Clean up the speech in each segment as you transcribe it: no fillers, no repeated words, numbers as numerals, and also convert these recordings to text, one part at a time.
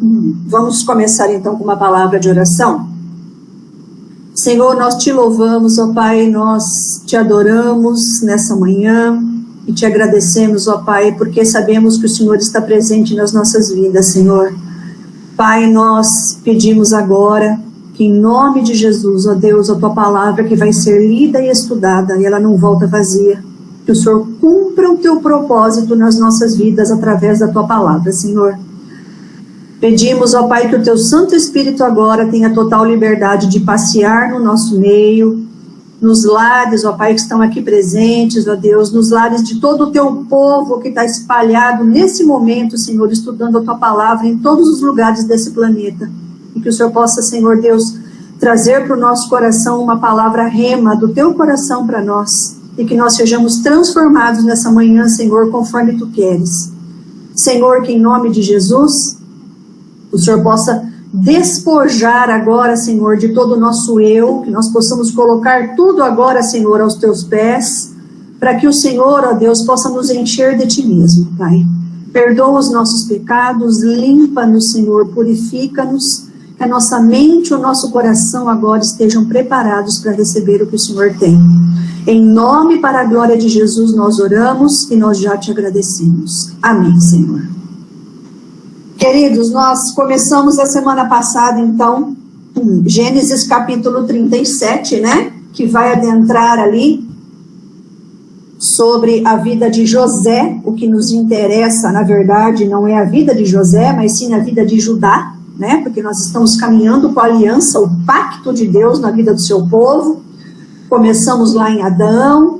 Vamos começar então com uma palavra de oração. Senhor, nós te louvamos, ó Pai, nós te adoramos nessa manhã e te agradecemos, ó Pai, porque sabemos que o Senhor está presente nas nossas vidas, Senhor. Pai, nós pedimos agora que em nome de Jesus, ó Deus, a tua palavra que vai ser lida e estudada, e ela não volta vazia, que o Senhor cumpra o teu propósito nas nossas vidas através da tua palavra, Senhor. Pedimos, ó Pai, que o teu Santo Espírito agora tenha total liberdade de passear no nosso meio, nos lares, ó Pai, que estão aqui presentes, ó Deus, nos lares de todo o teu povo que está espalhado nesse momento, Senhor, estudando a tua palavra em todos os lugares desse planeta. E que o Senhor possa, Senhor Deus, trazer para o nosso coração uma palavra rema do teu coração para nós, e que nós sejamos transformados nessa manhã, Senhor, conforme tu queres. Senhor, que em nome de Jesus o Senhor possa despojar agora, Senhor, de todo o nosso eu, que nós possamos colocar tudo agora, Senhor, aos teus pés, para que o Senhor, ó Deus, possa nos encher de ti mesmo, Pai. Perdoa os nossos pecados, limpa-nos, Senhor, purifica-nos, que a nossa mente e o nosso coração agora estejam preparados para receber o que o Senhor tem. Em nome e para a glória de Jesus nós oramos e nós já te agradecemos. Amém, Senhor. Queridos, nós começamos a semana passada, então, Gênesis capítulo 37, né? Que vai adentrar ali sobre a vida de José. O que nos interessa, na verdade, não é a vida de José, mas sim a vida de Judá, né? Porque nós estamos caminhando com a aliança, o pacto de Deus na vida do seu povo. Começamos lá em Adão,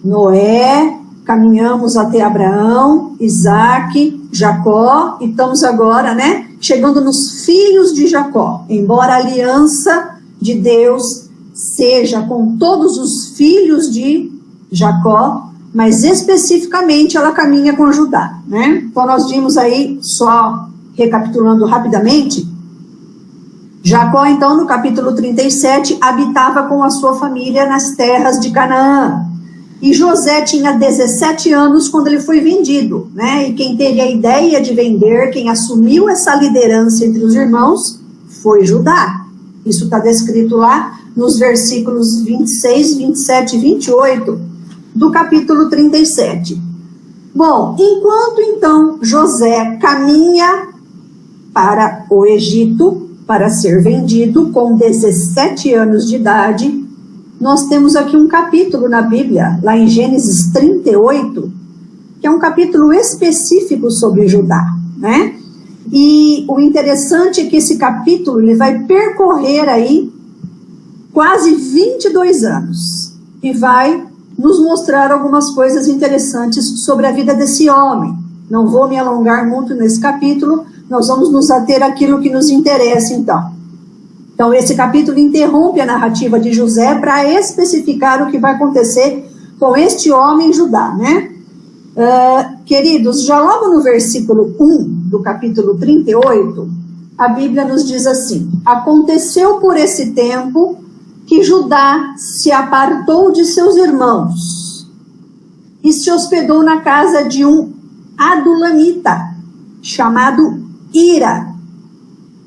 Noé, caminhamos até Abraão, Isaac, Jacó, e estamos agora, né, chegando nos filhos de Jacó. Embora a aliança de Deus seja com todos os filhos de Jacó, mas especificamente ela caminha com Judá, né? Então nós vimos aí, só recapitulando rapidamente, Jacó, então, no capítulo 37, habitava com a sua família nas terras de Canaã. E José tinha 17 anos quando ele foi vendido, né? E quem teve a ideia de vender, quem assumiu essa liderança entre os irmãos, foi Judá. Isso está descrito lá nos versículos 26, 27 e 28 do capítulo 37. Bom, enquanto então José caminha para o Egito, para ser vendido com 17 anos de idade, nós temos aqui um capítulo na Bíblia, lá em Gênesis 38, que é um capítulo específico sobre Judá, né? E o interessante é que esse capítulo ele vai percorrer aí quase 22 anos e vai nos mostrar algumas coisas interessantes sobre a vida desse homem. Não vou me alongar muito nesse capítulo, nós vamos nos ater àquilo que nos interessa, então. Então, esse capítulo interrompe a narrativa de José para especificar o que vai acontecer com este homem Judá, né? Queridos, já logo no versículo 1 do capítulo 38, a Bíblia nos diz assim: aconteceu por esse tempo que Judá se apartou de seus irmãos e se hospedou na casa de um adulamita, chamado Ira.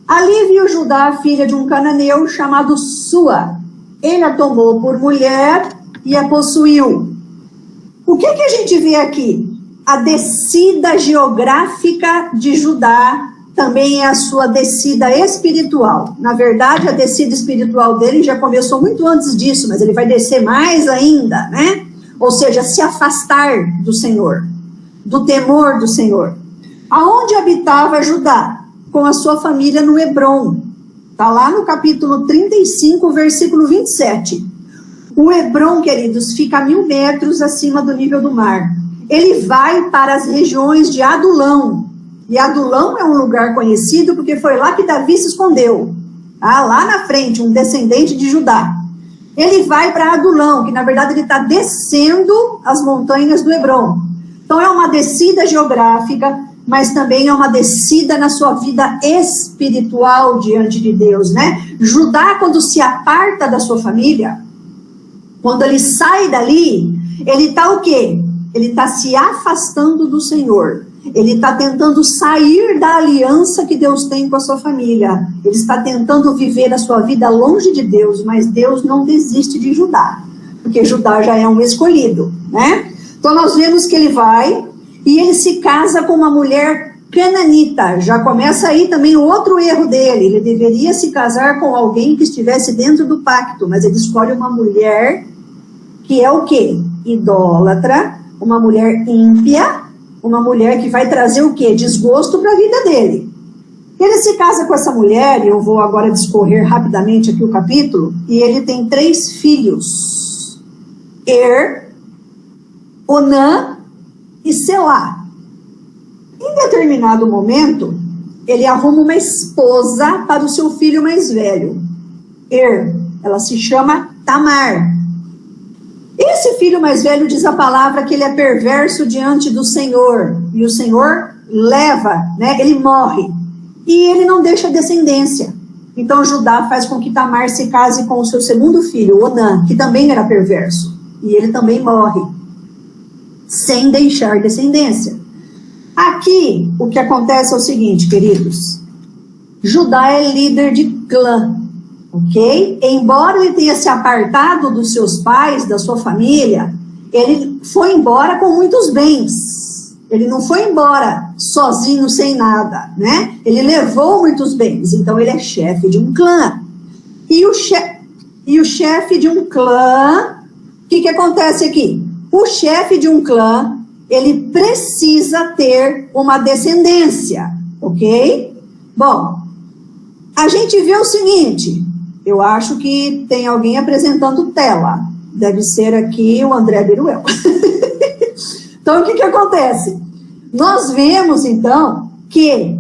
Ali viu Judá, filha de um cananeu chamado Sua. Ele a tomou por mulher e a possuiu. O que a gente vê aqui? A descida geográfica de Judá também é a sua descida espiritual. Na verdade, a descida espiritual dele já começou muito antes disso, mas ele vai descer mais ainda, né? Ou seja, se afastar do Senhor, do temor do Senhor. Aonde habitava Judá? Com a sua família no Hebrom. Está lá no capítulo 35, versículo 27. O Hebrom, queridos, fica a 1000 metros acima do nível do mar. Ele vai para as regiões de Adulão. E Adulão é um lugar conhecido porque foi lá que Davi se escondeu. Lá na frente, um descendente de Judá. Ele vai para Adulão, que na verdade ele está descendo as montanhas do Hebrom. Então é uma descida geográfica, mas também é uma descida na sua vida espiritual diante de Deus, né? Judá, quando se aparta da sua família, quando ele sai dali, ele está o quê? Ele está se afastando do Senhor. Ele está tentando sair da aliança que Deus tem com a sua família. Ele está tentando viver a sua vida longe de Deus, mas Deus não desiste de Judá, porque Judá já é um escolhido, né? Então nós vemos que ele vai e ele se casa com uma mulher cananita. Já começa aí também o outro erro dele. Ele deveria se casar com alguém que estivesse dentro do pacto, mas ele escolhe uma mulher que é o quê? Idólatra, uma mulher ímpia, uma mulher que vai trazer o quê? Desgosto para a vida dele. Ele se casa com essa mulher, e eu vou agora discorrer rapidamente aqui o capítulo, e ele tem 3 filhos. Onã e Selá. Em determinado momento, ele arruma uma esposa para o seu filho mais velho. Ela se chama Tamar. Esse filho mais velho diz a palavra que ele é perverso diante do Senhor. E o Senhor leva, né? Ele morre. E ele não deixa descendência. Então Judá faz com que Tamar se case com o seu segundo filho, Onã, que também era perverso. E ele também morre, sem deixar descendência. Aqui, o que acontece é o seguinte, queridos. Judá é líder de clã. Ok? Embora ele tenha se apartado dos seus pais, da sua família, ele foi embora com muitos bens. Ele não foi embora sozinho, sem nada, né? Ele levou muitos bens. Então ele é chefe de um clã. E o chefe de um clã, o que acontece aqui? O chefe de um clã, ele precisa ter uma descendência, ok? Bom, a gente vê o seguinte. Eu acho que tem alguém apresentando tela. Deve ser aqui o André Biruel. Então, o que acontece? Nós vemos, então, que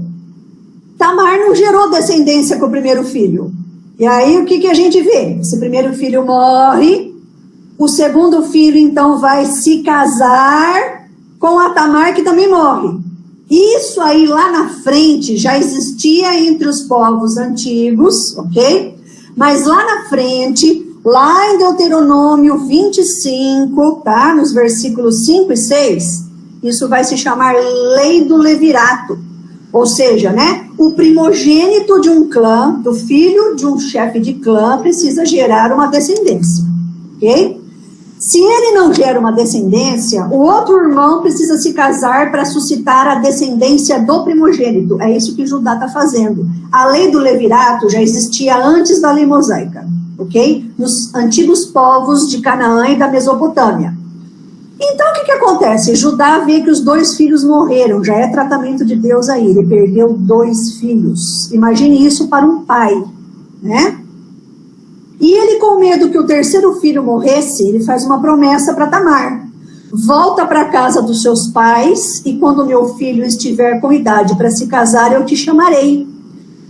Tamar não gerou descendência com o primeiro filho. E aí, o que a gente vê? Esse primeiro filho morre. O segundo filho, então, vai se casar com a Tamar, que também morre. Isso aí, lá na frente, já existia entre os povos antigos, ok? Mas lá na frente, lá em Deuteronômio 25, tá? Nos versículos 5 e 6, isso vai se chamar Lei do Levirato. Ou seja, né? O primogênito de um clã, do filho de um chefe de clã, precisa gerar uma descendência, ok? Se ele não gera uma descendência, o outro irmão precisa se casar para suscitar a descendência do primogênito. É isso que Judá está fazendo. A lei do levirato já existia antes da lei mosaica, ok? Nos antigos povos de Canaã e da Mesopotâmia. Então, o que acontece? Judá vê que os 2 filhos morreram, já é tratamento de Deus aí, ele perdeu 2 filhos. Imagine isso para um pai, né? E ele, com medo que o terceiro filho morresse, ele faz uma promessa para Tamar. Volta para a casa dos seus pais, e quando meu filho estiver com idade para se casar, eu te chamarei.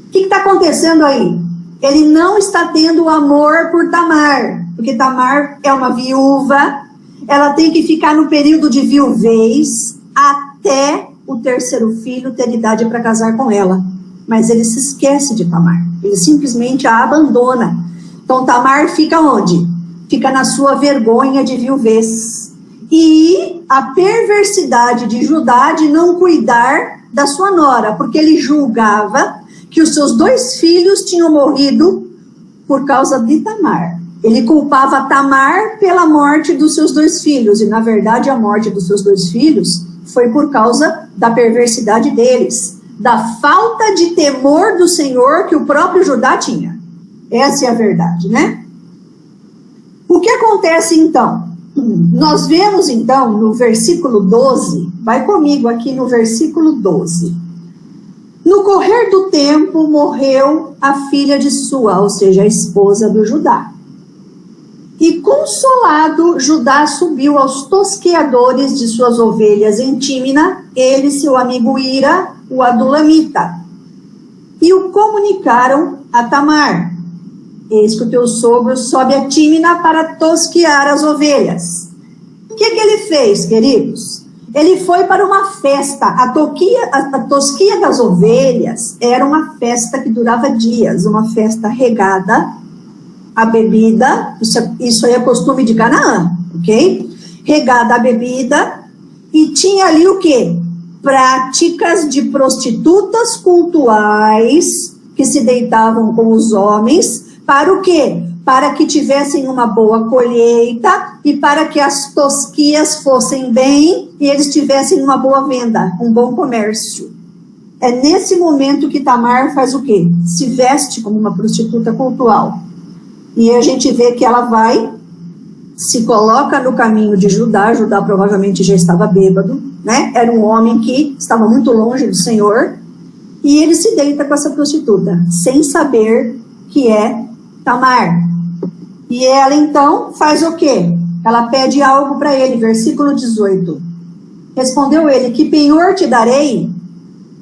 O que está acontecendo aí? Ele não está tendo amor por Tamar, porque Tamar é uma viúva, ela tem que ficar no período de viuvez até o terceiro filho ter idade para casar com ela. Mas ele se esquece de Tamar, ele simplesmente a abandona. Então Tamar fica onde? Fica na sua vergonha de viuvez. E a perversidade de Judá de não cuidar da sua nora, porque ele julgava que os seus 2 filhos tinham morrido por causa de Tamar. Ele culpava Tamar pela morte dos seus 2 filhos, e na verdade a morte dos seus 2 filhos foi por causa da perversidade deles, da falta de temor do Senhor que o próprio Judá tinha. Essa é a verdade, né? O que acontece então? Nós vemos então no versículo 12, vai comigo aqui no versículo 12. No correr do tempo morreu a filha de Sua, ou seja, a esposa do Judá. E consolado, Judá subiu aos tosqueadores de suas ovelhas em Tímina, ele e seu amigo Ira, o adulamita, e o comunicaram a Tamar. Eis que o teu sogro sobe a Tímina para tosquear as ovelhas. O que ele fez, queridos? Ele foi para uma festa. A tosquia das ovelhas era uma festa que durava dias, uma festa regada, a bebida, isso aí é costume de Canaã, ok? Regada a bebida, e tinha ali o quê? práticas de prostitutas cultuais que se deitavam com os homens, para o quê? Para que tivessem uma boa colheita e para que as tosquias fossem bem e eles tivessem uma boa venda, um bom comércio. É nesse momento que Tamar faz o quê? Se veste como uma prostituta cultual. E a gente vê que ela vai, se coloca no caminho de Judá. Judá provavelmente já estava bêbado, né? Era um homem que estava muito longe do Senhor. E ele se deita com essa prostituta, sem saber que é Tamar. E ela então faz o quê? Ela pede algo para ele, versículo 18. Respondeu ele: que penhor te darei?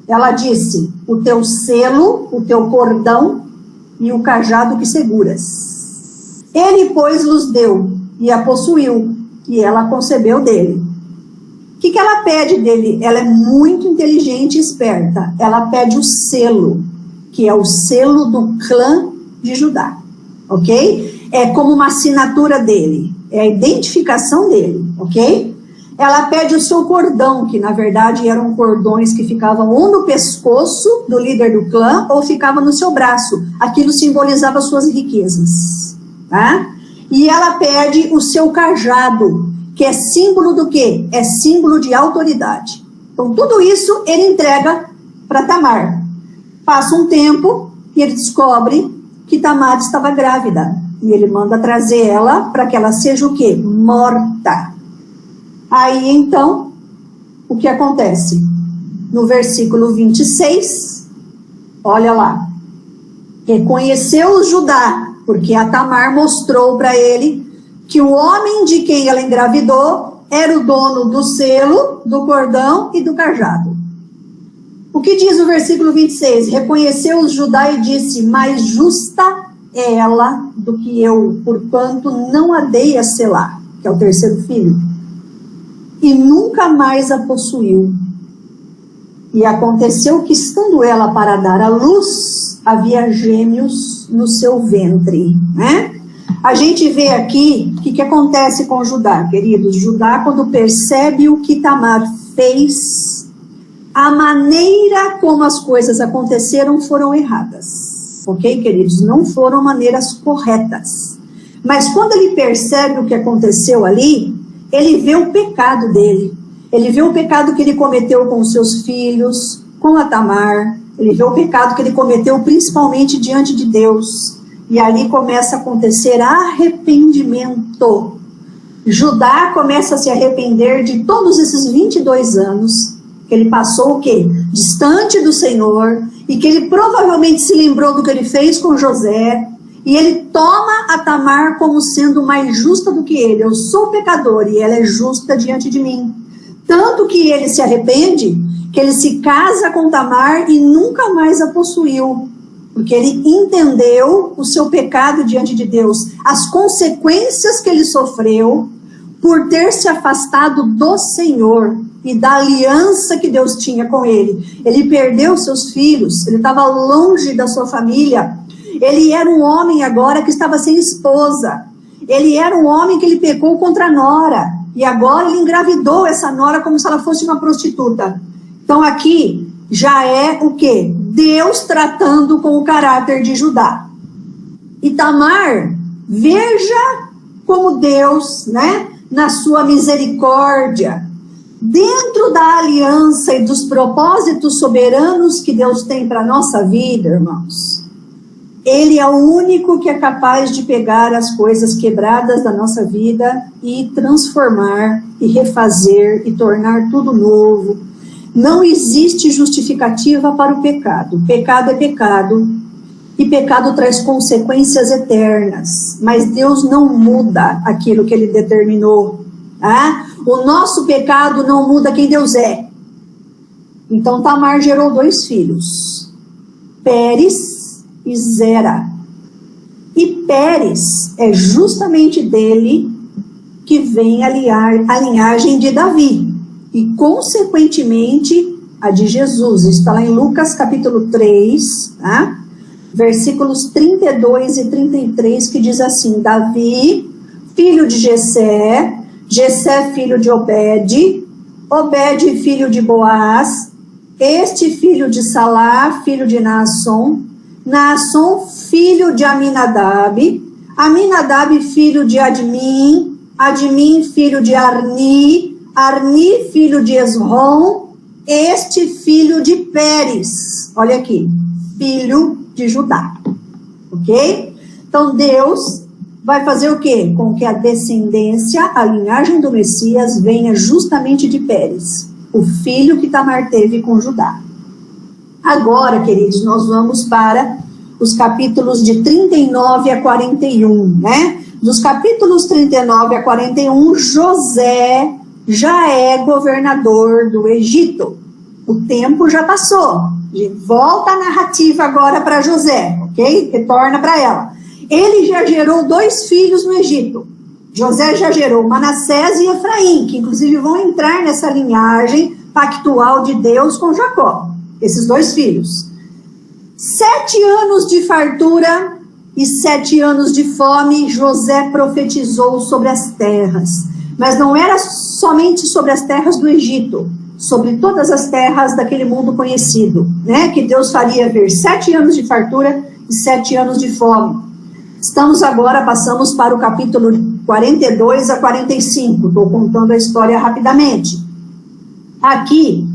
Ela disse: o teu selo, o teu cordão e o cajado que seguras. Ele, pois, lhes deu e a possuiu, e ela concebeu dele. O que ela pede dele? Ela é muito inteligente e esperta. Ela pede o selo, que é o selo do clã de Judá, ok? É como uma assinatura dele, é a identificação dele, ok? Ela pede o seu cordão, que na verdade eram cordões que ficavam ou no pescoço do líder do clã, ou ficava no seu braço. Aquilo simbolizava suas riquezas, tá? E ela pede o seu cajado, que é símbolo do quê? É símbolo de autoridade. Então tudo isso ele entrega para Tamar. Passa um tempo e ele descobre que Tamar estava grávida. E ele manda trazer ela para que ela seja o quê? Morta. Aí então, o que acontece? No versículo 26, olha lá. Reconheceu Judá, porque a Tamar mostrou para ele que o homem de quem ela engravidou era o dono do selo, do cordão e do cajado. O que diz o versículo 26? Reconheceu Judá e disse: mais justa é ela do que eu, porquanto não a dei a selar, que é o terceiro filho, e nunca mais a possuiu. E aconteceu que, estando ela para dar à luz, havia gêmeos no seu ventre, né? A gente vê aqui o que acontece com Judá, queridos. Judá, quando percebe o que Tamar fez, a maneira como as coisas aconteceram foram erradas, ok, queridos? Não foram maneiras corretas. Mas quando ele percebe o que aconteceu ali, ele vê o pecado dele. Ele vê o pecado que ele cometeu com os seus filhos, com a Tamar. Ele vê o pecado que ele cometeu principalmente diante de Deus. E ali começa a acontecer arrependimento. Judá começa a se arrepender de todos esses 22 anos que ele passou o quê? Distante do Senhor, e que ele provavelmente se lembrou do que ele fez com José, e ele toma a Tamar como sendo mais justa do que ele. Eu sou pecador e ela é justa diante de mim. Tanto que ele se arrepende, que ele se casa com Tamar e nunca mais a possuiu. Porque ele entendeu o seu pecado diante de Deus, as consequências que ele sofreu por ter se afastado do Senhor e da aliança que Deus tinha com ele. Ele perdeu seus filhos, ele estava longe da sua família, ele era um homem agora que estava sem esposa, ele era um homem que ele pecou contra a nora, e agora ele engravidou essa nora como se ela fosse uma prostituta. Então aqui já é o quê? Deus tratando com o caráter de Judá. E Tamar, veja como Deus, né, na sua misericórdia, dentro da aliança e dos propósitos soberanos que Deus tem para a nossa vida, irmãos, Ele é o único que é capaz de pegar as coisas quebradas da nossa vida e transformar, e refazer, e tornar tudo novo. Não existe justificativa para o pecado. Pecado é pecado, e pecado traz consequências eternas, mas Deus não muda aquilo que Ele determinou. Ah? O nosso pecado não muda quem Deus é. Então Tamar gerou 2 filhos, Pérez e Zera. E Pérez é justamente dele que vem a linhagem de Davi, e consequentemente a de Jesus. Está lá em Lucas capítulo 3, tá? Versículos 32 e 33, que diz assim: Davi, filho de Jessé, Jessé filho de Obed, Obed, filho de Boaz, este filho de Salá, filho de Naasson, Naasson, filho de Aminadab, Aminadab, filho de Admin, Admin, filho de Arni, Arni, filho de Esrom, este filho de Pérez, olha aqui, filho de Judá, ok? Então Deus vai fazer o quê? Com que a descendência, a linhagem do Messias venha justamente de Pérez, o filho que Tamar teve com Judá. Agora, queridos, nós vamos para os capítulos de 39 a 41, né? Dos capítulos 39 a 41, José já é governador do Egito. O tempo já passou. Volta a narrativa agora para José, ok? Retorna para ela. Ele já gerou 2 filhos no Egito. José já gerou Manassés e Efraim, que inclusive vão entrar nessa linhagem pactual de Deus com Jacó. Esses 2 filhos. 7 anos de fartura e 7 anos de fome, José profetizou sobre as terras. Mas não era somente sobre as terras do Egito, sobre todas as terras daquele mundo conhecido, né? Que Deus faria haver 7 anos de fartura e 7 anos de fome. Passamos para o capítulo 42 a 45, estou contando a história rapidamente. Aqui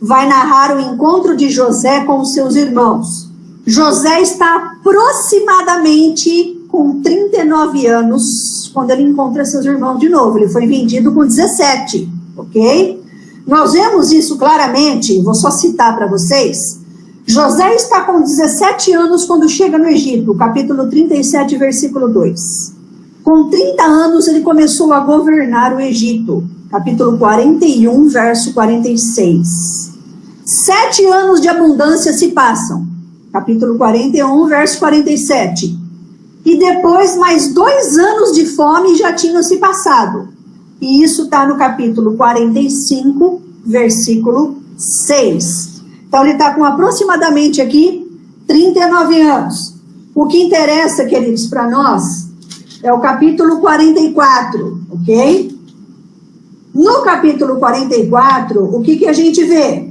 vai narrar o encontro de José com os seus irmãos. José está aproximadamente com 39 anos quando ele encontra seus irmãos de novo. Ele foi vendido com 17, ok? Nós vemos isso claramente, vou só citar para vocês. José está com 17 anos quando chega no Egito, capítulo 37, versículo 2. Com 30 anos ele começou a governar o Egito, capítulo 41, verso 46. 7 anos de abundância se passam, capítulo 41, verso 47. E depois mais 2 anos de fome já tinham se passado. E isso está no capítulo 45, versículo 6. Então ele está com aproximadamente aqui 39 anos. O que interessa, queridos, para nós é o capítulo 44, ok? No capítulo 44, o que a gente vê?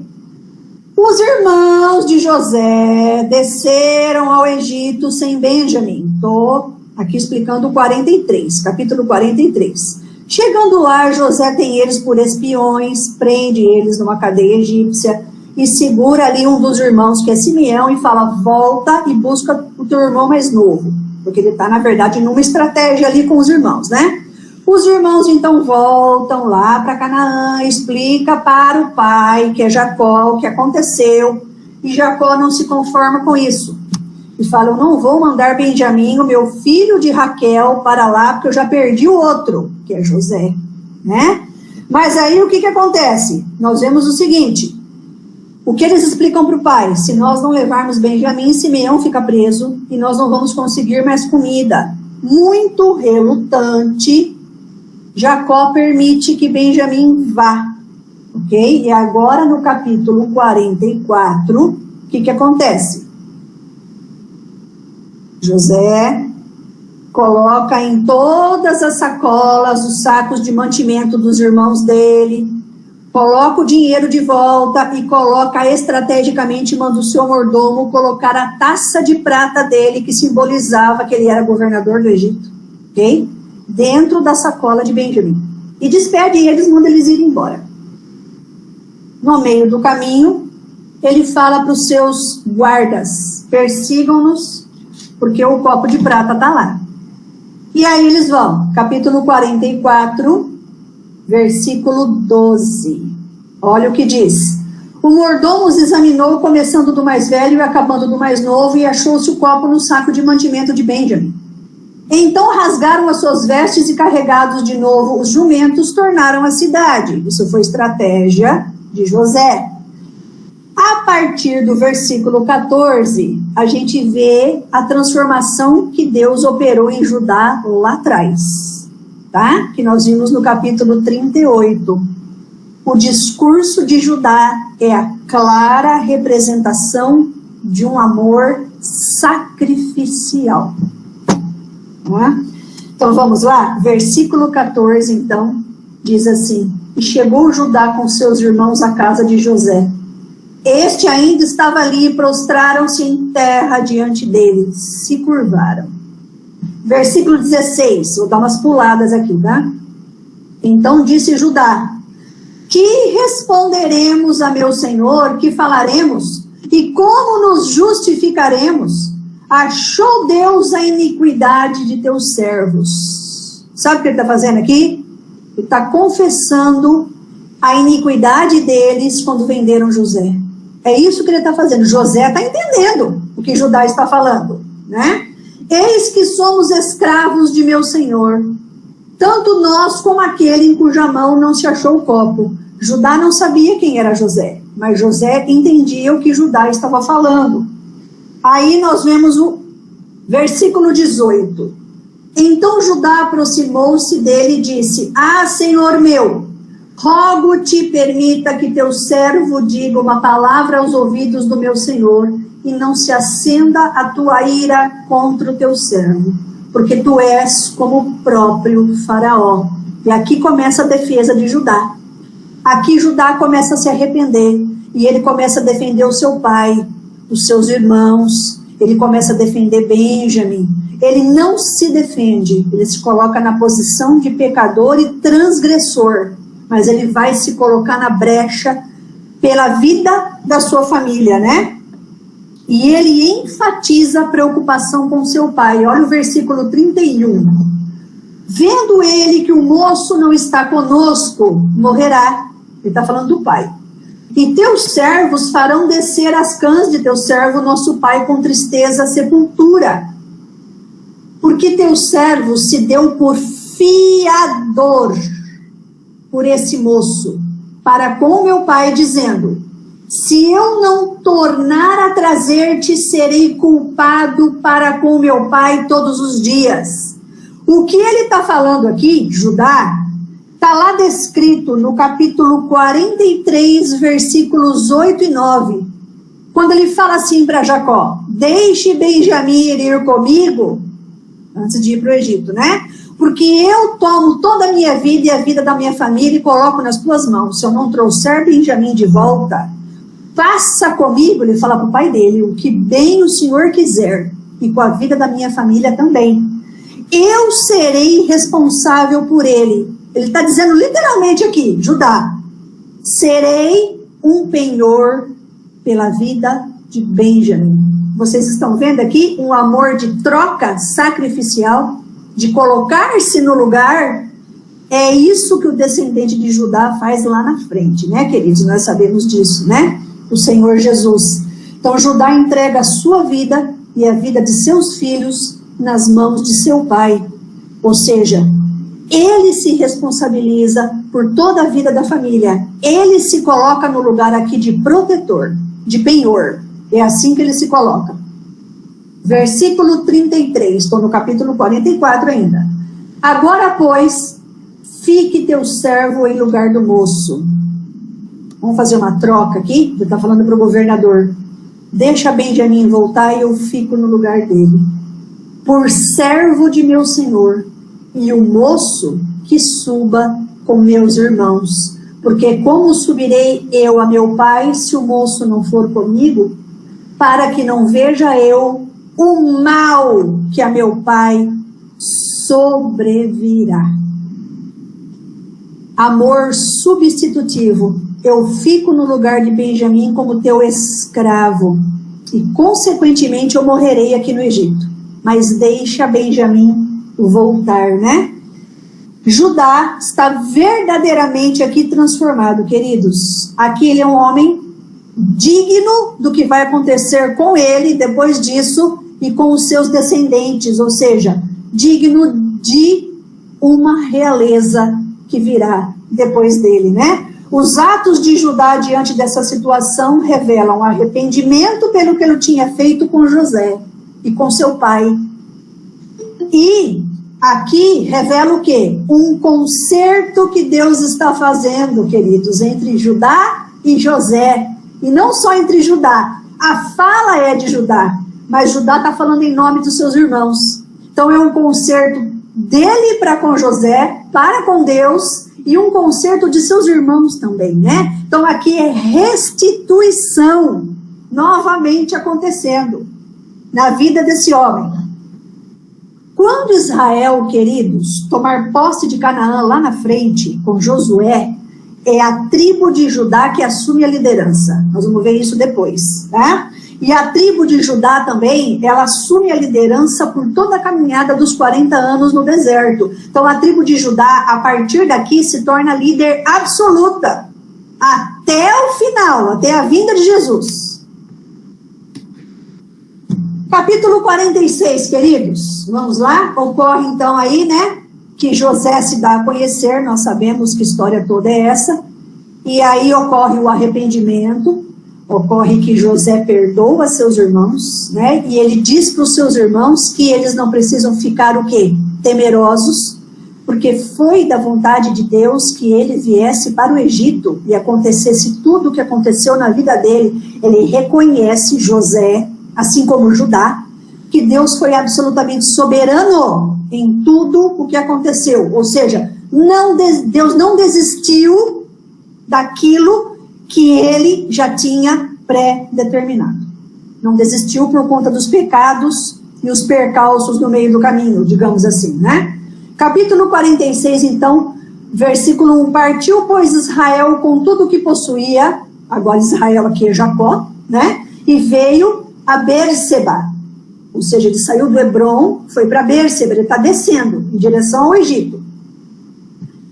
Os irmãos de José desceram ao Egito sem Benjamim. Estou aqui explicando o 43, capítulo 43. Chegando lá, José tem eles por espiões, prende eles numa cadeia egípcia e segura ali um dos irmãos, que é Simeão, e fala: volta e busca o teu irmão mais novo. Porque ele está, na verdade, numa estratégia ali com os irmãos, né? Os irmãos, então, voltam lá para Canaã, explica para o pai, que é Jacó, o que aconteceu, e Jacó não se conforma com isso. E fala: eu não vou mandar Benjamim, o meu filho de Raquel, para lá, porque eu já perdi o outro, que é José, né? Mas aí o que acontece? Nós vemos o seguinte: o que eles explicam para o pai? Se nós não levarmos Benjamim, Simeão fica preso e nós não vamos conseguir mais comida. Muito relutante, Jacó permite que Benjamim vá, ok? E agora no capítulo 44, o que acontece? José coloca em todas as sacolas os sacos de mantimento dos irmãos dele, coloca o dinheiro de volta e coloca estrategicamente, manda o seu mordomo colocar a taça de prata dele, que simbolizava que ele era governador do Egito, ok? Dentro da sacola de Benjamim. E despede eles, manda eles irem embora. No meio do caminho, ele fala para os seus guardas: persigam-nos, porque o copo de prata está lá. E aí eles vão, capítulo 44, versículo 12. Olha o que diz: o mordomo os examinou, começando do mais velho e acabando do mais novo, e achou-se o copo no saco de mantimento de Benjamim. Então rasgaram as suas vestes e, carregados de novo os jumentos, tornaram a cidade. Isso foi estratégia de José. A partir do versículo 14, a gente vê a transformação que Deus operou em Judá lá atrás, tá? Que nós vimos no capítulo 38. O discurso de Judá é a clara representação de um amor sacrificial. Não é? Então vamos lá, versículo 14, então, diz assim: e chegou Judá com seus irmãos à casa de José. Este ainda estava ali e prostraram-se em terra diante dele, se curvaram. Versículo 16, vou dar umas puladas aqui, tá? Então disse Judá: que responderemos a meu senhor, que falaremos, e como nos justificaremos? Achou Deus a iniquidade de teus servos. Sabe o que ele está fazendo aqui? Ele está confessando a iniquidade deles quando venderam José. É isso que ele está fazendo. José está entendendo o que Judá está falando, né? Eis que somos escravos de meu senhor, tanto nós como aquele em cuja mão não se achou o copo. Judá não sabia quem era José, mas José entendia o que Judá estava falando. Aí nós vemos o versículo 18. Então Judá aproximou-se dele e disse: ah, Senhor meu, rogo-te, permita que teu servo diga uma palavra aos ouvidos do meu senhor, e não se acenda a tua ira contra o teu servo, porque tu és como o próprio faraó. E aqui começa a defesa de Judá. Aqui Judá começa a se arrepender, e ele começa a defender o seu pai, os seus irmãos, ele começa a defender Benjamim. Ele não se defende, ele se coloca na posição de pecador e transgressor, mas ele vai se colocar na brecha pela vida da sua família, né? E ele enfatiza a preocupação com seu pai. Olha o versículo 31. Vendo ele que o moço não está conosco, morrerá. Ele está falando do pai. E teus servos farão descer as cãs de teu servo, nosso pai, com tristeza à sepultura. Porque teu servo se deu por fiador por esse moço, para com meu pai, dizendo: se eu não tornar a trazer-te, serei culpado para com meu pai todos os dias. O que ele está falando aqui, Judá, está lá descrito no capítulo 43, versículos 8 e 9, quando ele fala assim para Jacó: deixe Benjamim ir comigo, antes de ir para o Egito, né? Porque eu tomo toda a minha vida e a vida da minha família e coloco nas tuas mãos. Se eu não trouxer Benjamim de volta, faça comigo, ele fala para o pai dele, o que bem o Senhor quiser, e com a vida da minha família também. Eu serei responsável por ele. Ele está dizendo literalmente aqui, Judá: serei um penhor pela vida de Benjamim. Vocês estão vendo aqui um amor de troca sacrificial, de colocar-se no lugar. É isso que o descendente de Judá faz lá na frente, né, queridos? Nós sabemos disso, né? O Senhor Jesus. Então Judá entrega a sua vida e a vida de seus filhos nas mãos de seu pai. Ou seja, ele se responsabiliza por toda a vida da família. Ele se coloca no lugar aqui de protetor, de penhor. É assim que ele se coloca. Versículo 33, estou no capítulo 44 ainda. Agora, pois, fique teu servo em lugar do moço. Vamos fazer uma troca aqui. Ele está falando para o governador: deixa Benjamim voltar e eu fico no lugar dele, por servo de meu senhor, e o moço que suba com meus irmãos. Porque como subirei eu a meu pai, se o moço não for comigo, para que não veja eu o mal que a meu pai sobrevirá. Amor substitutivo. Eu fico no lugar de Benjamim como teu escravo, e consequentemente eu morrerei aqui no Egito. Mas deixa Benjamim voltar, né? Judá está verdadeiramente aqui transformado, queridos. Aqui ele é um homem digno do que vai acontecer com ele depois disso e com os seus descendentes, ou seja, digno de uma realeza que virá depois dele, né? Os atos de Judá diante dessa situação revelam arrependimento pelo que ele tinha feito com José e com seu pai. E aqui revela o quê? Um concerto que Deus está fazendo, queridos, entre Judá e José. E não só entre Judá. A fala é de Judá, mas Judá está falando em nome dos seus irmãos. Então é um concerto dele para com José, para com Deus, e um conserto de seus irmãos também, né? Então aqui é restituição novamente acontecendo na vida desse homem. Quando Israel, queridos, tomar posse de Canaã lá na frente, com Josué, é a tribo de Judá que assume a liderança. Nós vamos ver isso depois, tá? E a tribo de Judá também, ela assume a liderança por toda a caminhada dos 40 anos no deserto. Então a tribo de Judá, a partir daqui, se torna líder absoluta, até o final, até a vinda de Jesus. Capítulo 46, queridos, vamos lá? Ocorre então aí, né, que José se dá a conhecer, nós sabemos que história toda é essa, e aí ocorre o arrependimento, ocorre que José perdoa seus irmãos, né, e ele diz para os seus irmãos que eles não precisam ficar o quê? Temerosos, porque foi da vontade de Deus que ele viesse para o Egito e acontecesse tudo o que aconteceu na vida dele. Ele reconhece José, assim como Judá, que Deus foi absolutamente soberano em tudo o que aconteceu. Ou seja, Deus não desistiu daquilo que ele já tinha pré-determinado. Não desistiu por conta dos pecados e os percalços no meio do caminho, digamos assim, né? Capítulo 46, então, versículo 1. Partiu, pois, Israel com tudo o que possuía, agora Israel aqui é Jacó, né? E veio a Berseba, ou seja, ele saiu do Hebron, foi para Berseba, ele está descendo em direção ao Egito,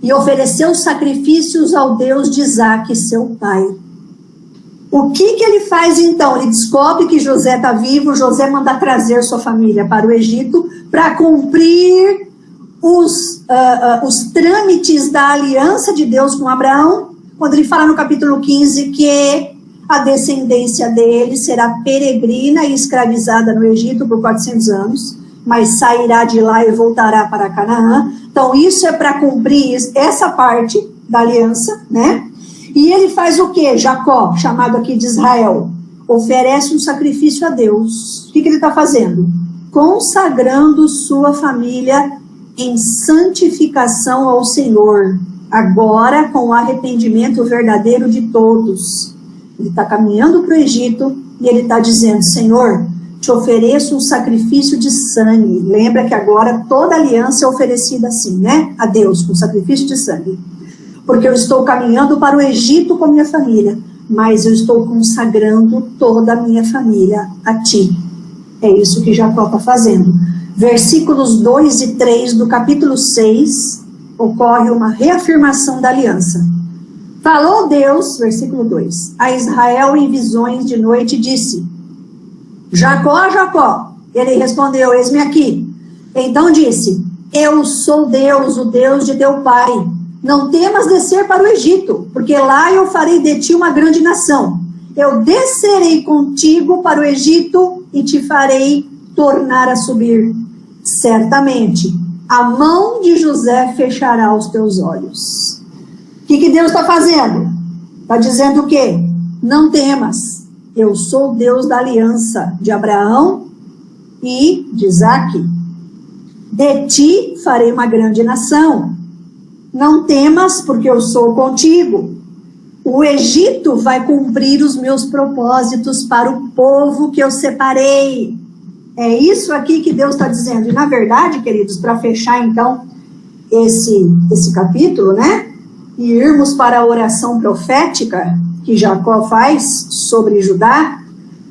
e ofereceu sacrifícios ao Deus de Isaque, seu pai. O que ele faz então? Ele descobre que José está vivo, José manda trazer sua família para o Egito, para cumprir os trâmites da aliança de Deus com Abraão, quando ele fala no capítulo 15 que a descendência dele será peregrina e escravizada no Egito por 400 anos, mas sairá de lá e voltará para Canaã. Então isso é para cumprir essa parte da aliança, né? E ele faz o quê? Jacó, chamado aqui de Israel, oferece um sacrifício a Deus. O que ele está fazendo? Consagrando sua família em santificação ao Senhor, agora com o arrependimento verdadeiro de todos. Ele está caminhando para o Egito e ele está dizendo: Senhor, te ofereço um sacrifício de sangue. Lembra que agora toda aliança é oferecida assim, né? A Deus, com sacrifício de sangue. Porque eu estou caminhando para o Egito com minha família, mas eu estou consagrando toda a minha família a ti. É isso que Jacó está fazendo. Versículos 2 e 3 do capítulo 6, ocorre uma reafirmação da aliança. Falou Deus, versículo 2, a Israel em visões de noite e disse: Jacó, Jacó. Ele respondeu: eis-me aqui. Então disse: eu sou Deus, o Deus de teu pai. Não temas descer para o Egito, porque lá eu farei de ti uma grande nação. Eu descerei contigo para o Egito e te farei tornar a subir. Certamente, a mão de José fechará os teus olhos. O que Deus está fazendo? Está dizendo o quê? Não temas, eu sou o Deus da aliança de Abraão e de Isaque. De ti farei uma grande nação. Não temas, porque eu sou contigo. O Egito vai cumprir os meus propósitos para o povo que eu separei. É isso aqui que Deus está dizendo. E na verdade, queridos, para fechar então esse capítulo, né? E irmos para a oração profética que Jacó faz sobre Judá,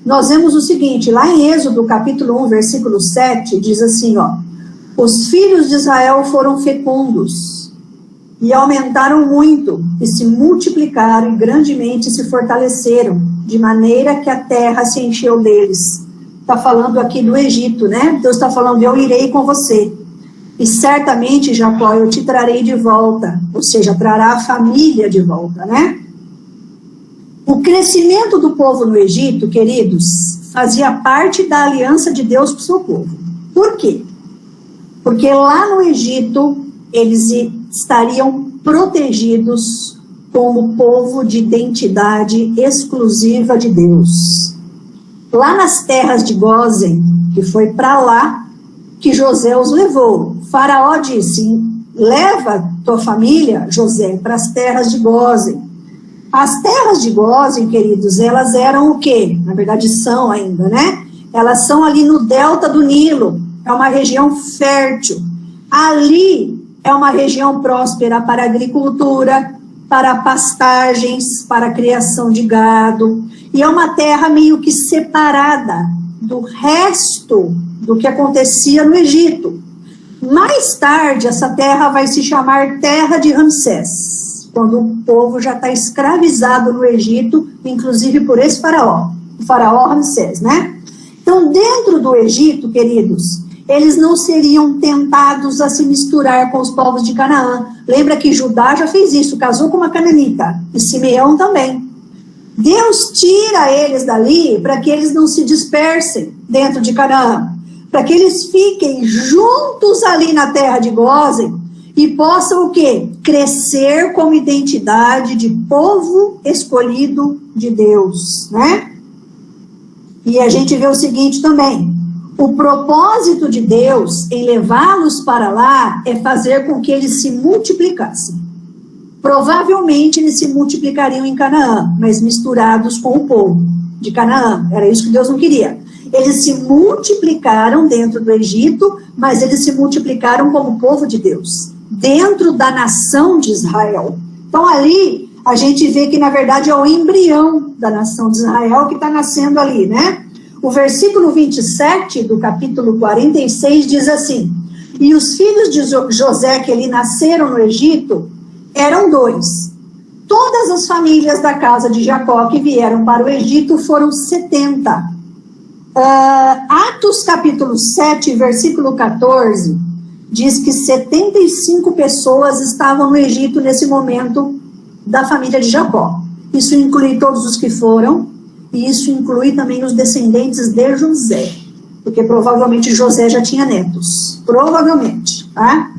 nós vemos o seguinte, lá em Êxodo capítulo 1, versículo 7, diz assim, ó: os filhos de Israel foram fecundos e aumentaram muito, e se multiplicaram e grandemente se fortaleceram, de maneira que a terra se encheu deles. Está falando aqui do Egito, né? Deus está falando: eu irei com você. E certamente, Jacó, eu te trarei de volta. Ou seja, trará a família de volta, né? O crescimento do povo no Egito, queridos, fazia parte da aliança de Deus com o seu povo. Por quê? Porque lá no Egito, eles estariam protegidos como povo de identidade exclusiva de Deus. Lá nas terras de Gósen, que foi para lá que José os levou. Faraó disse: leva tua família, José, para as terras de Gósen. As terras de Gósen, queridos, elas eram o quê? Na verdade são ainda, né? Elas são ali no delta do Nilo. É uma região fértil. Ali é uma região próspera para a agricultura, para pastagens, para a criação de gado. E é uma terra meio que separada do resto do que acontecia no Egito. Mais tarde, essa terra vai se chamar Terra de Ramsés, quando o povo já está escravizado no Egito, inclusive por esse faraó, o faraó Ramsés, né? Então, dentro do Egito, queridos, eles não seriam tentados a se misturar com os povos de Canaã. Lembra que Judá já fez isso, casou com uma cananita, e Simeão também. Deus tira eles dali para que eles não se dispersem dentro de Canaã, para que eles fiquem juntos ali na terra de Gósen e possam o quê? Crescer como identidade de povo escolhido de Deus, né? E a gente vê o seguinte também: o propósito de Deus em levá-los para lá é fazer com que eles se multiplicassem. Provavelmente eles se multiplicariam em Canaã, mas misturados com o povo de Canaã. Era isso que Deus não queria. Eles se multiplicaram dentro do Egito, mas eles se multiplicaram como povo de Deus, dentro da nação de Israel. Então ali a gente vê que na verdade é o embrião da nação de Israel que está nascendo ali, né? O versículo 27 do capítulo 46 diz assim: e os filhos de José que ali nasceram no Egito eram 2. Todas as famílias da casa de Jacó que vieram para o Egito foram 70. Atos capítulo 7, versículo 14, diz que 75 pessoas estavam no Egito nesse momento da família de Jacó. Isso inclui todos os que foram, e isso inclui também os descendentes de José, porque provavelmente José já tinha netos, provavelmente, tá?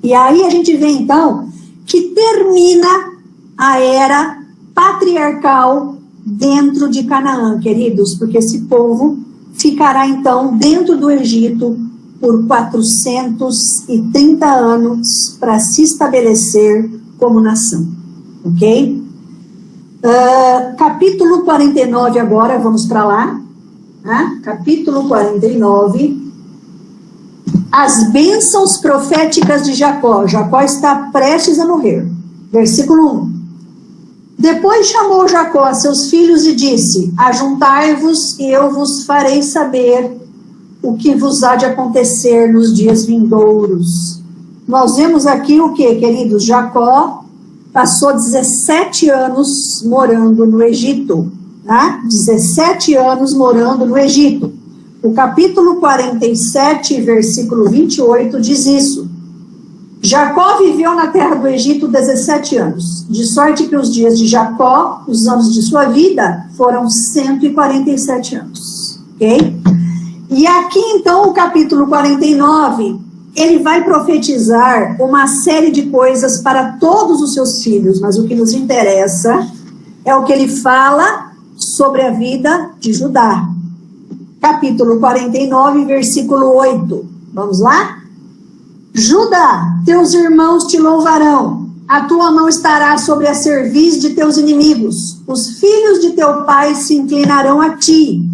E aí a gente vê então que termina a era patriarcal dentro de Canaã, queridos, porque esse povo ficará então dentro do Egito por 430 anos para se estabelecer como nação, ok? Capítulo 49 agora, vamos para lá, né? Capítulo 49, as bênçãos proféticas de Jacó. Jacó está prestes a morrer, versículo 1. Depois chamou Jacó a seus filhos e disse: ajuntai-vos e eu vos farei saber o que vos há de acontecer nos dias vindouros. Nós vemos aqui o que, queridos? Jacó passou 17 anos morando no Egito, tá? 17 anos morando no Egito. O capítulo 47, versículo 28 diz isso: Jacó viveu na terra do Egito 17 anos, de sorte que os dias de Jacó, os anos de sua vida, foram 147 anos, ok? E aqui então o capítulo 49, ele vai profetizar uma série de coisas para todos os seus filhos, mas o que nos interessa é o que ele fala sobre a vida de Judá. Capítulo 49, versículo 8, vamos lá? Judá, teus irmãos te louvarão, a tua mão estará sobre a cerviz de teus inimigos, os filhos de teu pai se inclinarão a ti.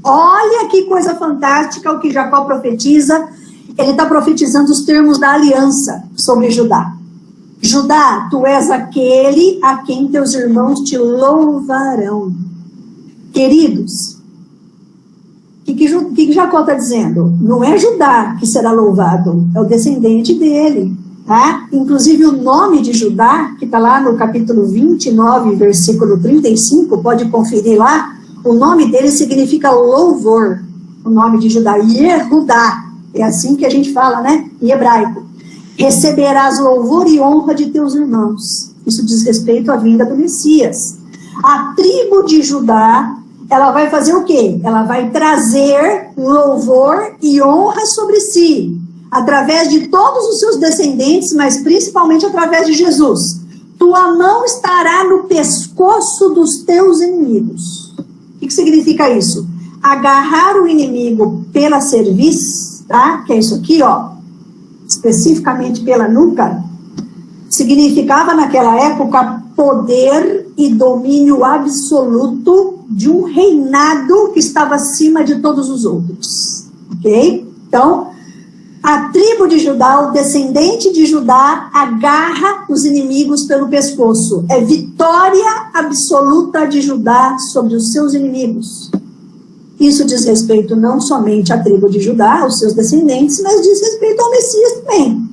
Olha que coisa fantástica o que Jacó profetiza. Ele está profetizando os termos da aliança sobre Judá. Judá, tu és aquele a quem teus irmãos te louvarão. Queridos, o que Jacó está dizendo? Não é Judá que será louvado, é o descendente dele, tá? Inclusive o nome de Judá, que está lá no capítulo 29, versículo 35, pode conferir lá, o nome dele significa louvor, o nome de Judá, Yehudá, é assim que a gente fala, né, em hebraico. Receberás louvor e honra de teus irmãos. Isso diz respeito à vinda do Messias. A tribo de Judá, ela vai fazer o quê? Ela vai trazer louvor e honra sobre si, através de todos os seus descendentes, mas principalmente através de Jesus. Tua mão estará no pescoço dos teus inimigos. O que significa isso? Agarrar o inimigo pela cerviz, tá? Que é isso aqui, ó, especificamente pela nuca, significava naquela época poder e domínio absoluto de um reinado que estava acima de todos os outros, ok? Então, a tribo de Judá, o descendente de Judá, agarra os inimigos pelo pescoço. É vitória absoluta de Judá sobre os seus inimigos. Isso diz respeito não somente à tribo de Judá, aos seus descendentes, mas diz respeito ao Messias também,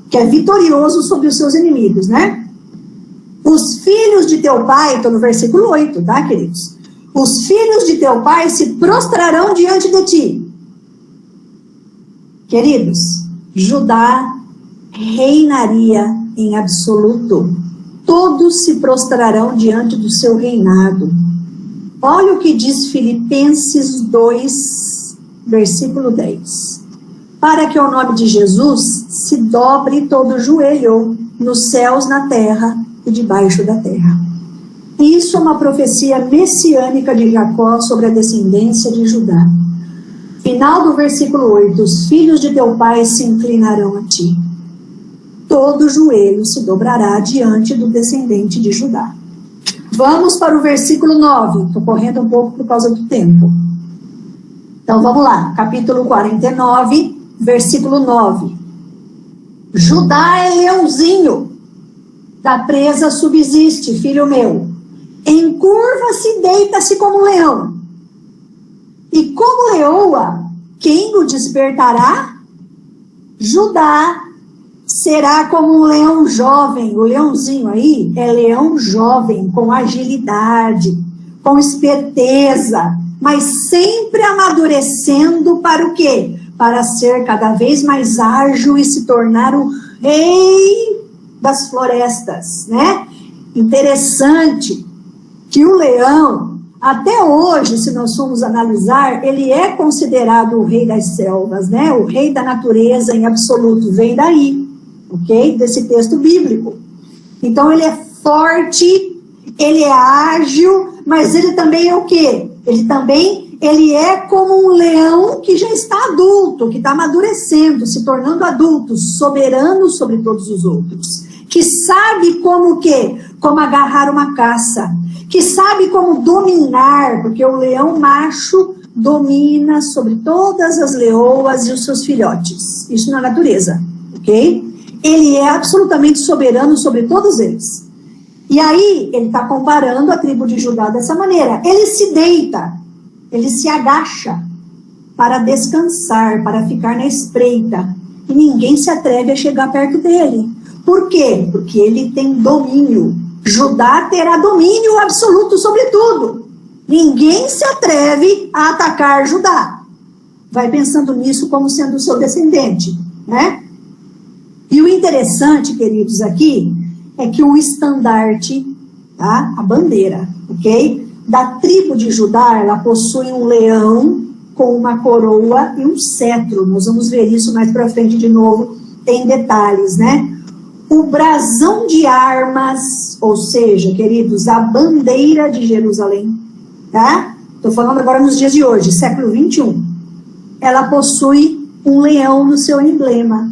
que é vitorioso sobre os seus inimigos, né? Os filhos de teu pai, estou no versículo 8, tá, queridos? Os filhos de teu pai se prostrarão diante de ti. Queridos, Judá reinaria em absoluto. Todos se prostrarão diante do seu reinado. Olha o que diz Filipenses 2, versículo 10. Para que ao nome de Jesus se dobre todo o joelho, nos céus, na terra e debaixo da terra. Isso é uma profecia messiânica de Jacó sobre a descendência de Judá. Final do versículo 8, os filhos de teu pai se inclinarão a ti. Todo joelho se dobrará diante do descendente de Judá. Vamos para o versículo 9. Estou correndo um pouco por causa do tempo. Então vamos lá, capítulo 49, versículo 9. Judá é leãozinho, da presa subsiste, filho meu. Encurva-se e deita-se como leão. E como leoa, quem o despertará? Judá será como um leão jovem. O leãozinho aí é leão jovem, com agilidade, com esperteza, mas sempre amadurecendo para o quê? Para ser cada vez mais ágil e se tornar o rei das florestas, né? Interessante que o leão, até hoje, se nós formos analisar, ele é considerado o rei das selvas, né? O rei da natureza em absoluto, vem daí, ok? Desse texto bíblico. Então ele é forte, ele é ágil, mas ele também é o quê? Ele é como um leão que já está adulto, que está amadurecendo, se tornando adulto, soberano sobre todos os outros, que sabe como o quê? Como agarrar uma caça, que sabe como dominar, porque o leão macho domina sobre todas as leoas e os seus filhotes. Isso na natureza, ok? Ele é absolutamente soberano sobre todos eles. E aí, ele está comparando a tribo de Judá dessa maneira. Ele se deita, ele se agacha para descansar, para ficar na espreita. E ninguém se atreve a chegar perto dele. Por quê? Porque ele tem domínio. Judá terá domínio absoluto sobre tudo. Ninguém se atreve a atacar Judá. Vai pensando nisso como sendo o seu descendente, né? E o interessante, queridos, aqui, é que o estandarte, tá? A bandeira, ok? Da tribo de Judá, ela possui um leão com uma coroa e um cetro. Nós vamos ver isso mais para frente de novo, em detalhes, né? O brasão de armas, ou seja, queridos, a bandeira de Jerusalém, tá? Estou falando agora nos dias de hoje, século 21. Ela possui um leão no seu emblema,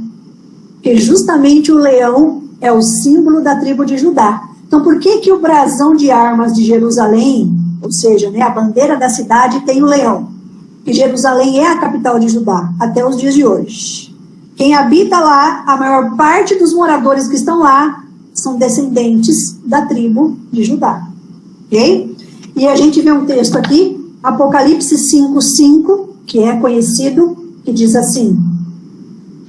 porque justamente o leão é o símbolo da tribo de Judá. Então, por que o brasão de armas de Jerusalém, ou seja, né, a bandeira da cidade tem o leão? Porque Jerusalém é a capital de Judá, até os dias de hoje. Quem habita lá, a maior parte dos moradores que estão lá, são descendentes da tribo de Judá. Ok? E a gente vê um texto aqui, Apocalipse 5:5, que é conhecido, que diz assim: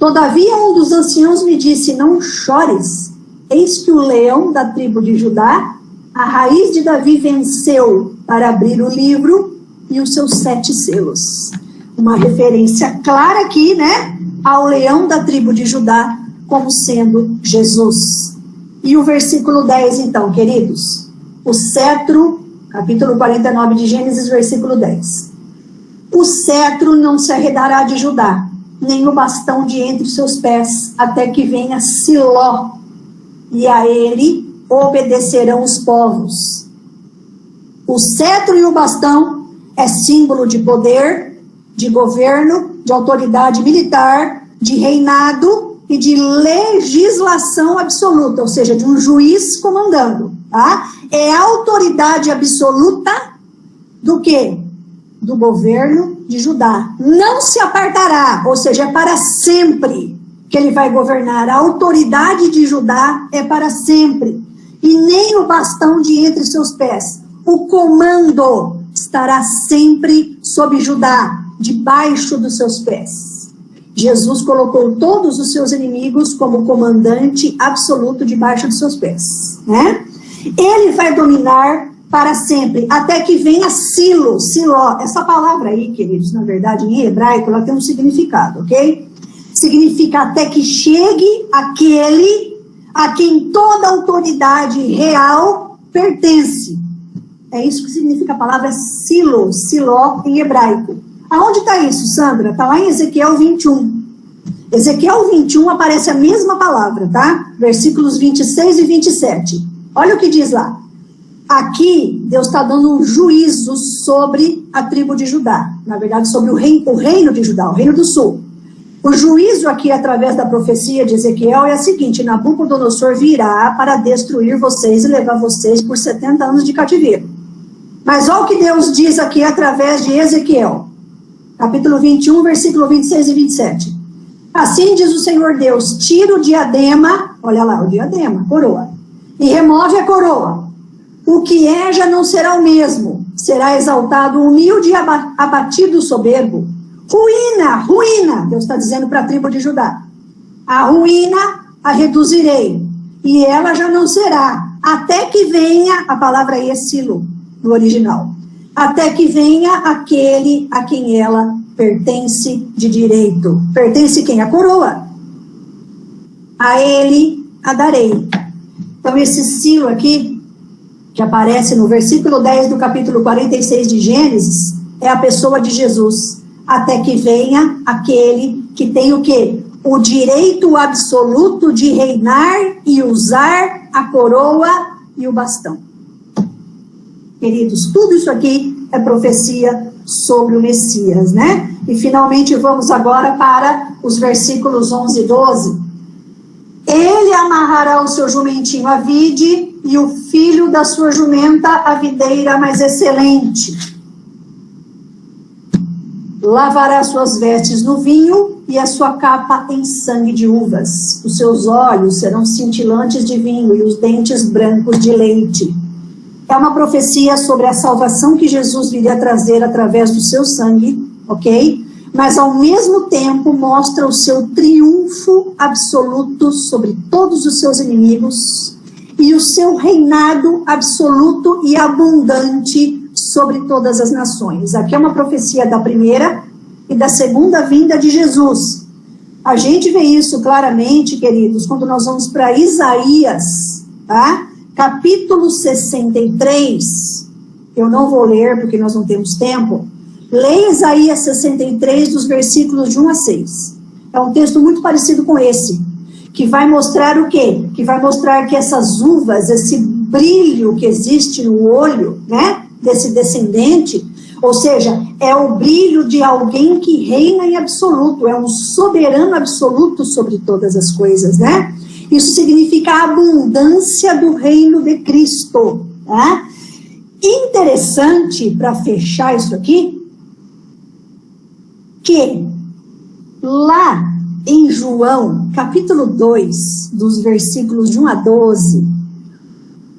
Todavia um dos anciãos me disse, não chores, eis que o leão da tribo de Judá, a raiz de Davi, venceu para abrir o livro e os seus 7 selos. Uma referência clara aqui, né, ao leão da tribo de Judá, como sendo Jesus. E o versículo 10, então, queridos, o cetro, capítulo 49 de Gênesis, versículo 10. O cetro não se arredará de Judá, nem o bastão de entre os seus pés, até que venha Siló, e a ele obedecerão os povos. O cetro e o bastão é símbolo de poder, de governo, de autoridade militar, de reinado e de legislação absoluta, ou seja, de um juiz comandando, tá? É a autoridade absoluta do quê? Do governo de Judá. Não se apartará, ou seja, é para sempre que ele vai governar. A autoridade de Judá é para sempre. E nem o bastão de entre seus pés. O comando estará sempre sob Judá, debaixo dos seus pés. Jesus colocou todos os seus inimigos como comandante absoluto debaixo dos seus pés, né? Ele vai dominar para sempre, até que venha Siló. Essa palavra aí, queridos, na verdade, em hebraico, ela tem um significado, ok? Significa até que chegue aquele a quem toda autoridade real pertence. É isso que significa a palavra Siló em hebraico. Aonde está isso, Sandra? Está lá em Ezequiel 21. Ezequiel 21 aparece a mesma palavra, tá? Versículos 26 e 27. Olha o que diz lá. Aqui, Deus está dando um juízo sobre a tribo de Judá. Na verdade, sobre o reino de Judá, o reino do sul. O juízo aqui, através da profecia de Ezequiel, é a seguinte: Nabucodonosor virá para destruir vocês e levar vocês por 70 anos de cativeiro. Mas olha o que Deus diz aqui através de Ezequiel. Capítulo 21, versículo 26 e 27. Assim diz o Senhor Deus: tira o diadema, olha lá, o diadema, coroa, e remove a coroa. O que é já não será o mesmo, será exaltado o humilde e abatido o soberbo. Ruína, Deus está dizendo para a tribo de Judá. A ruína a reduzirei, e ela já não será, até que venha, a palavra aí é Silo, no original, até que venha aquele a quem ela pertence de direito. Pertence quem? A coroa. A ele a darei. Então esse Silo aqui, que aparece no versículo 10 do capítulo 46 de Gênesis, é a pessoa de Jesus. Até que venha aquele que tem o quê? O direito absoluto de reinar e usar a coroa e o bastão. Queridos, tudo isso aqui é profecia sobre o Messias, né? E finalmente vamos agora para os versículos 11 e 12. Ele amarrará o seu jumentinho à vide e o filho da sua jumenta à videira mais excelente. Lavará suas vestes no vinho e a sua capa em sangue de uvas. Os seus olhos serão cintilantes de vinho e os dentes brancos de leite. É uma profecia sobre a salvação que Jesus viria trazer através do seu sangue, ok? Mas ao mesmo tempo mostra o seu triunfo absoluto sobre todos os seus inimigos e o seu reinado absoluto e abundante sobre todas as nações. Aqui é uma profecia da primeira e da segunda vinda de Jesus. A gente vê isso claramente, queridos, quando nós vamos para Isaías, tá? Capítulo 63, eu não vou ler porque nós não temos tempo. Leia Isaías 63, dos versículos de 1 a 6. É um texto muito parecido com esse, que vai mostrar o quê? Que vai mostrar que essas uvas, esse brilho que existe no olho, né, desse descendente, ou seja, é o brilho de alguém que reina em absoluto, é um soberano absoluto sobre todas as coisas, né? Isso significa a abundância do reino de Cristo, tá? Interessante, para fechar isso aqui, que lá em João, capítulo 2, dos versículos de 1 a 12,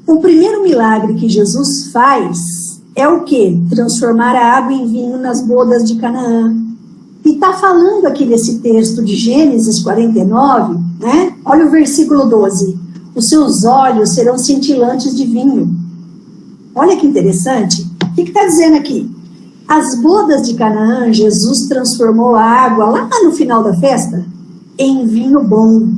o primeiro milagre que Jesus faz é o quê? Transformar a água em vinho nas bodas de Canaã. E está falando aqui nesse texto de Gênesis 49, né? Olha o versículo 12. Os seus olhos serão cintilantes de vinho. Olha que interessante. O que está dizendo aqui? As bodas de Canaã, Jesus transformou a água lá no final da festa em vinho bom.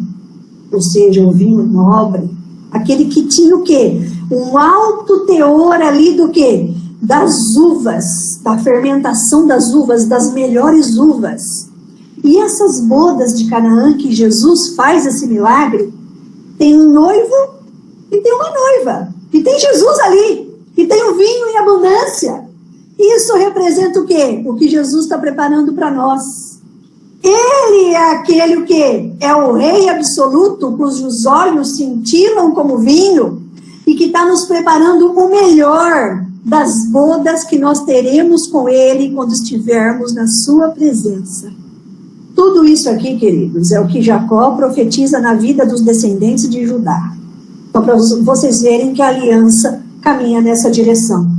Ou seja, um vinho nobre. Aquele que tinha o quê? Um alto teor ali do quê? Das uvas, da fermentação das uvas, das melhores uvas. E essas bodas de Canaã que Jesus faz esse milagre, tem um noivo e tem uma noiva. E tem Jesus ali. E tem o vinho em abundância. Isso representa o quê? O que Jesus está preparando para nós. Ele é aquele o quê? É o Rei absoluto, cujos olhos cintilam como vinho, e que está nos preparando o melhor das bodas que nós teremos com Ele quando estivermos na sua presença. Tudo isso aqui, queridos, é o que Jacó profetiza na vida dos descendentes de Judá. Então, para vocês verem que a aliança caminha nessa direção.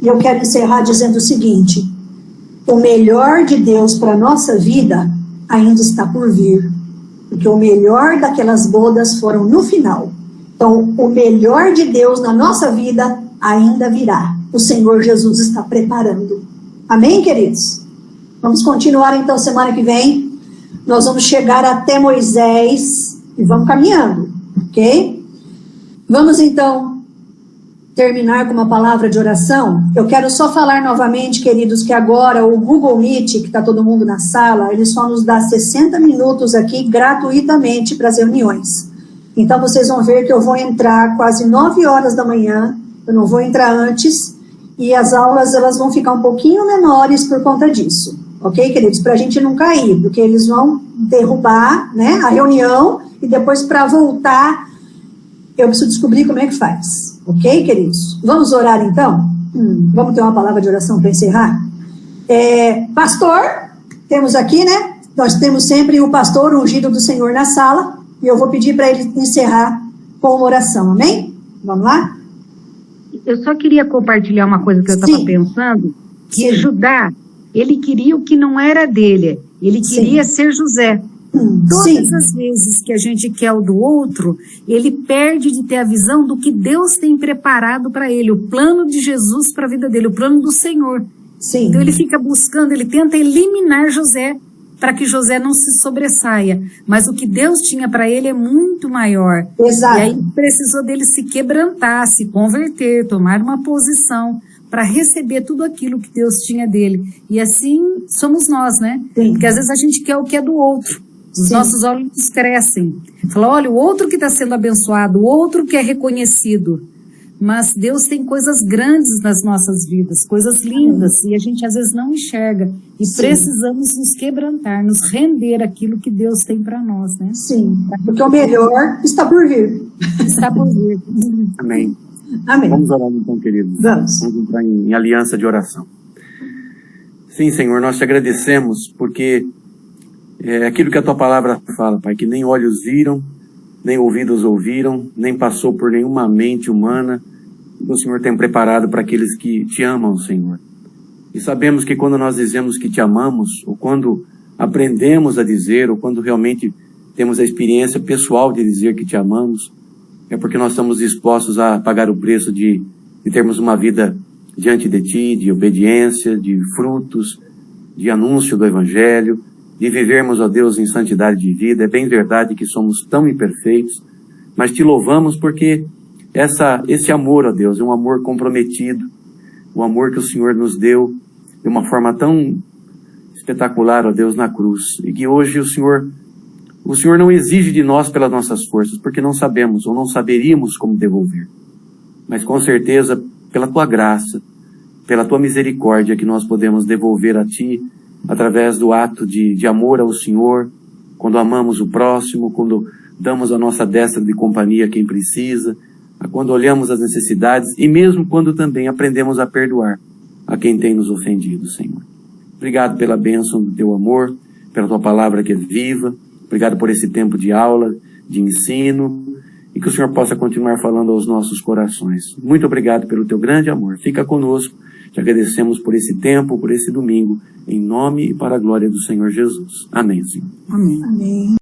E eu quero encerrar dizendo o seguinte: o melhor de Deus para a nossa vida ainda está por vir. Porque o melhor daquelas bodas foram no final. Então, o melhor de Deus na nossa vida ainda virá. O Senhor Jesus está preparando. Amém, queridos? Vamos continuar então semana que vem. Nós vamos chegar até Moisés e vamos caminhando, ok? Vamos então terminar com uma palavra de oração. Eu quero só falar novamente, queridos, que agora o Google Meet, que está todo mundo na sala, ele só nos dá 60 minutos aqui gratuitamente para as reuniões. Então vocês vão ver que eu vou entrar quase 9 horas da manhã, eu não vou entrar antes, e as aulas elas vão ficar um pouquinho menores por conta disso. Ok, queridos? Para a gente não cair, porque eles vão derrubar, né, a reunião, e depois para voltar, eu preciso descobrir como é que faz. Ok, queridos? Vamos orar então? Vamos ter uma palavra de oração para encerrar? Pastor, temos aqui, né? Nós temos sempre o pastor ungido do Senhor na sala, e eu vou pedir para ele encerrar com uma oração, amém? Vamos lá? Eu só queria compartilhar uma coisa que eu estava pensando, que Judá, ele queria o que não era dele, ele queria ser José. Todas as vezes que a gente quer o do outro, ele perde de ter a visão do que Deus tem preparado para ele, o plano de Jesus para a vida dele, o plano do Senhor. Então ele fica buscando, ele tenta eliminar José, para que José não se sobressaia. Mas o que Deus tinha para ele é muito maior. Exato. E aí precisou dele se quebrantar, se converter, tomar uma posição para receber tudo aquilo que Deus tinha dele. E assim somos nós, né? Porque às vezes a gente quer o que é do outro. Os nossos olhos crescem. Fala, olha, o outro que está sendo abençoado, o outro que é reconhecido. Mas Deus tem coisas grandes nas nossas vidas, coisas lindas, e a gente às vezes não enxerga. E precisamos nos quebrantar, nos render aquilo que Deus tem para nós, né? Sim, porque o melhor está por vir. Está por vir. Amém. Amém. Vamos orar então, queridos. Vamos entrar em aliança de oração. Sim, Senhor, nós te agradecemos, porque é aquilo que a tua palavra fala, Pai, que nem olhos viram, nem ouvidos ouviram, nem passou por nenhuma mente humana, o Senhor tem preparado para aqueles que te amam, Senhor. E sabemos que quando nós dizemos que te amamos, ou quando aprendemos a dizer, ou quando realmente temos a experiência pessoal de dizer que te amamos, é porque nós estamos dispostos a pagar o preço de termos uma vida diante de ti, de obediência, de frutos, de anúncio do Evangelho, de vivermos, ó Deus, em santidade de vida. É bem verdade que somos tão imperfeitos, mas te louvamos porque esse amor, ó Deus, é um amor comprometido, o amor que o Senhor nos deu de uma forma tão espetacular, ó Deus, na cruz. E que hoje o Senhor não exige de nós pelas nossas forças, porque não sabemos ou não saberíamos como devolver. Mas com certeza, pela tua graça, pela tua misericórdia, que nós podemos devolver a ti, através do ato de amor ao Senhor, quando amamos o próximo, quando damos a nossa destra de companhia a quem precisa, quando olhamos as necessidades e mesmo quando também aprendemos a perdoar a quem tem nos ofendido, Senhor. Obrigado pela bênção do teu amor, pela tua palavra que é viva. Obrigado por esse tempo de aula, de ensino, e que o Senhor possa continuar falando aos nossos corações. Muito obrigado pelo teu grande amor. Fica conosco. Te agradecemos por esse tempo, por esse domingo, em nome e para a glória do Senhor Jesus. Amém, Senhor. Amém. Amém.